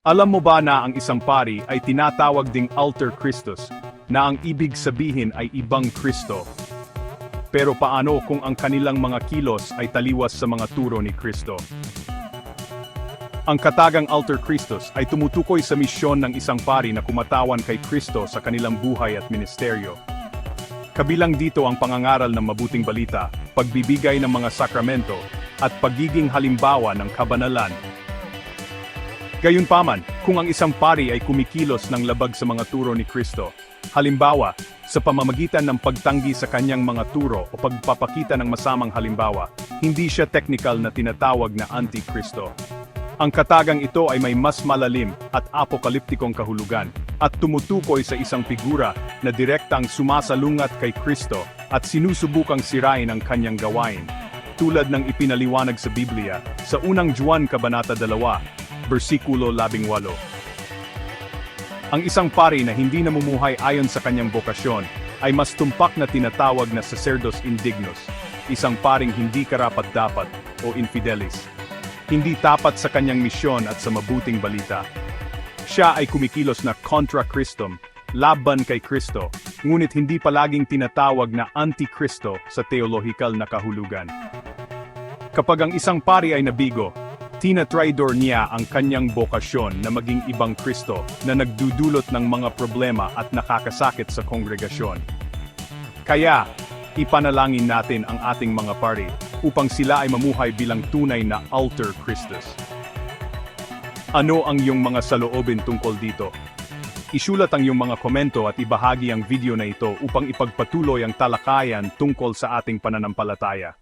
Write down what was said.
Alam mo ba na ang isang pari ay tinatawag ding alter Christus, na ang ibig sabihin ay ibang Kristo? Pero paano kung ang kanilang mga kilos ay taliwas sa mga turo ni Kristo? Ang katagang alter Christus ay tumutukoy sa misyon ng isang pari na kumatawan kay Kristo sa kanilang buhay at ministeryo. Kabilang dito ang pangangaral ng mabuting balita, pagbibigay ng mga sakramento, at pagiging halimbawa ng kabanalan. Gayunpaman, kung ang isang pari ay kumikilos ng labag sa mga turo ni Kristo, halimbawa, sa pamamagitan ng pagtanggi sa kanyang mga turo o pagpapakita ng masamang halimbawa, hindi siya technical na tinatawag na anti-Kristo. Ang katagang ito ay may mas malalim at apokaliptikong kahulugan at tumutukoy sa isang figura na direktang sumasalungat kay Kristo at sinusubukang sirain ang kanyang gawain, tulad ng ipinaliwanag sa Biblia sa unang Juan Kabanata 2, versikulo 18. Ang isang pari na hindi namumuhay ayon sa kanyang bokasyon ay mas tumpak na tinatawag na sacerdos indignos, isang paring hindi karapat-dapat o infidelis. Hindi tapat sa kanyang misyon at sa mabuting balita. Siya ay kumikilos na contra Christum, laban kay Kristo, ngunit hindi palaging tinatawag na anti-Kristo sa teolohikal na kahulugan. Kapag ang isang pari ay nabigo, tinatraidor niya ang kanyang bokasyon na maging ibang Kristo na nagdudulot ng mga problema at nakakasakit sa kongregasyon. Kaya, ipanalangin natin ang ating mga pari upang sila ay mamuhay bilang tunay na alter Christus. Ano ang iyong mga saloobin tungkol dito? Isulat ang iyong mga komento at ibahagi ang video na ito upang ipagpatuloy ang talakayan tungkol sa ating pananampalataya.